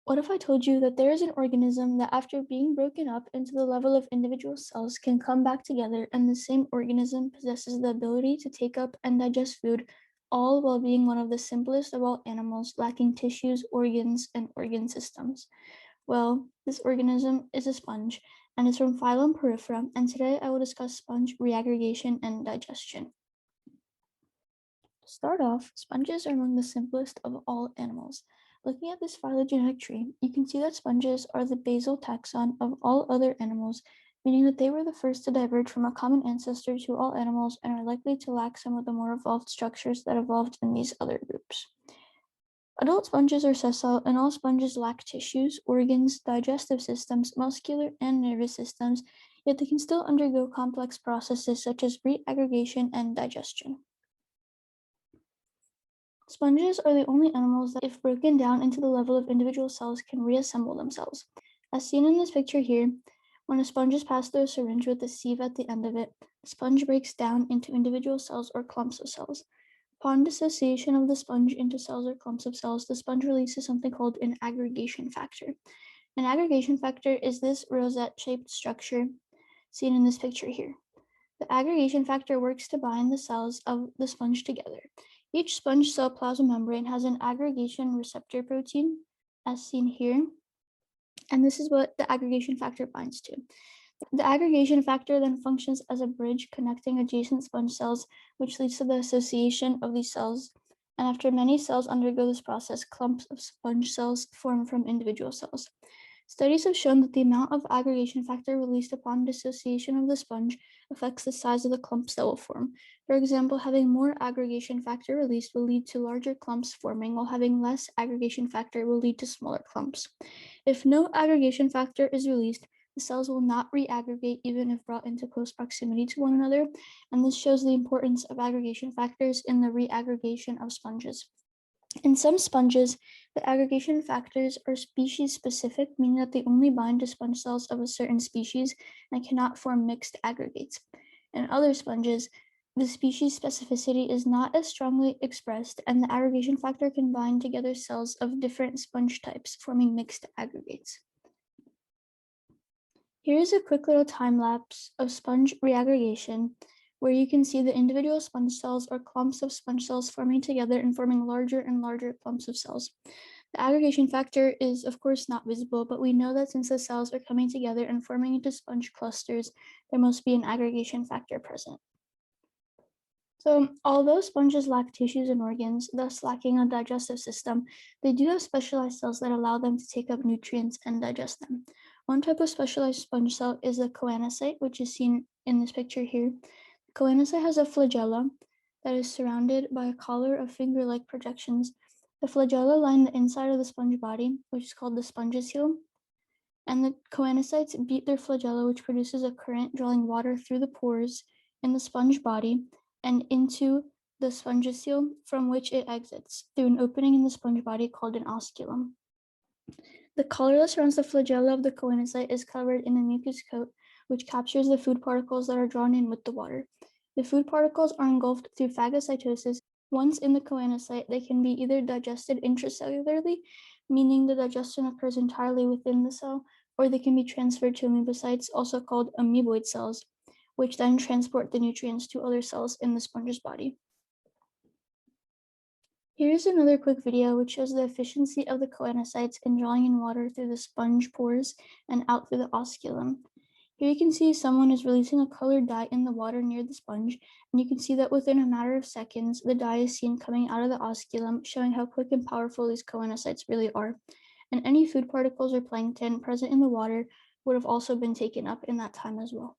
What if I told you that there is an organism that, after being broken up into the level of individual cells, can come back together, and the same organism possesses the ability to take up and digest food, all while being one of the simplest of all animals, lacking tissues, organs, and organ systems? Well, this organism is a sponge, and it's from phylum Porifera, and today I will discuss sponge reaggregation and digestion. To start off, sponges are among the simplest of all animals. Looking at this phylogenetic tree, you can see that sponges are the basal taxon of all other animals, meaning that they were the first to diverge from a common ancestor to all animals and are likely to lack some of the more evolved structures that evolved in these other groups. Adult sponges are sessile, and all sponges lack tissues, organs, digestive systems, muscular and nervous systems, yet they can still undergo complex processes such as reaggregation and digestion. Sponges are the only animals that, if broken down into the level of individual cells, can reassemble themselves. As seen in this picture here, when a sponge is passed through a syringe with a sieve at the end of it, the sponge breaks down into individual cells or clumps of cells. Upon dissociation of the sponge into cells or clumps of cells, the sponge releases something called an aggregation factor. An aggregation factor is this rosette-shaped structure seen in this picture here. The aggregation factor works to bind the cells of the sponge together. Each sponge cell plasma membrane has an aggregation receptor protein, as seen here, and this is what the aggregation factor binds to. The aggregation factor then functions as a bridge connecting adjacent sponge cells, which leads to the association of these cells. And after many cells undergo this process, clumps of sponge cells form from individual cells. Studies have shown that the amount of aggregation factor released upon dissociation of the sponge affects the size of the clumps that will form. For example, having more aggregation factor released will lead to larger clumps forming, while having less aggregation factor will lead to smaller clumps. If no aggregation factor is released, the cells will not reaggregate even if brought into close proximity to one another, and this shows the importance of aggregation factors in the reaggregation of sponges. In some sponges, the aggregation factors are species-specific, meaning that they only bind to sponge cells of a certain species and cannot form mixed aggregates. In other sponges, the species specificity is not as strongly expressed, and the aggregation factor can bind together cells of different sponge types, forming mixed aggregates. Here's a quick little time lapse of sponge reaggregation, where you can see the individual sponge cells or clumps of sponge cells forming together and forming larger and larger clumps of cells. The aggregation factor is, of course, not visible, but we know that since the cells are coming together and forming into sponge clusters, there must be an aggregation factor present. So, although sponges lack tissues and organs, thus lacking a digestive system, they do have specialized cells that allow them to take up nutrients and digest them. One type of specialized sponge cell is the choanocyte, which is seen in this picture here. The choanocyte has a flagella that is surrounded by a collar of finger-like projections. The flagella line the inside of the sponge body, which is called the spongiosele, and the choanocytes beat their flagella, which produces a current drawing water through the pores in the sponge body and into the spongiosele, from which it exits through an opening in the sponge body called an osculum. The collar that surrounds the flagella of the choanocyte is covered in a mucus coat, which captures the food particles that are drawn in with the water. The food particles are engulfed through phagocytosis. Once in the choanocyte, they can be either digested intracellularly, meaning the digestion occurs entirely within the cell, or they can be transferred to amoebocytes, also called amoeboid cells, which then transport the nutrients to other cells in the sponge's body. Here's another quick video which shows the efficiency of the choanocytes in drawing in water through the sponge pores and out through the osculum. Here you can see someone is releasing a colored dye in the water near the sponge, and you can see that within a matter of seconds, the dye is seen coming out of the osculum, showing how quick and powerful these choanocytes really are. And any food particles or plankton present in the water would have also been taken up in that time as well.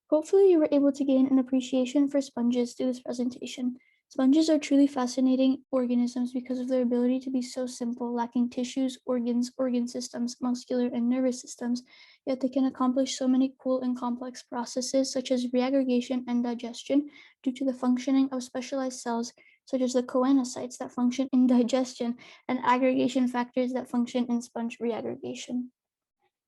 Hopefully you were able to gain an appreciation for sponges through this presentation. Sponges are truly fascinating organisms because of their ability to be so simple, lacking tissues, organs, organ systems, muscular and nervous systems, yet they can accomplish so many cool and complex processes such as reaggregation and digestion due to the functioning of specialized cells such as the choanocytes that function in digestion and aggregation factors that function in sponge reaggregation.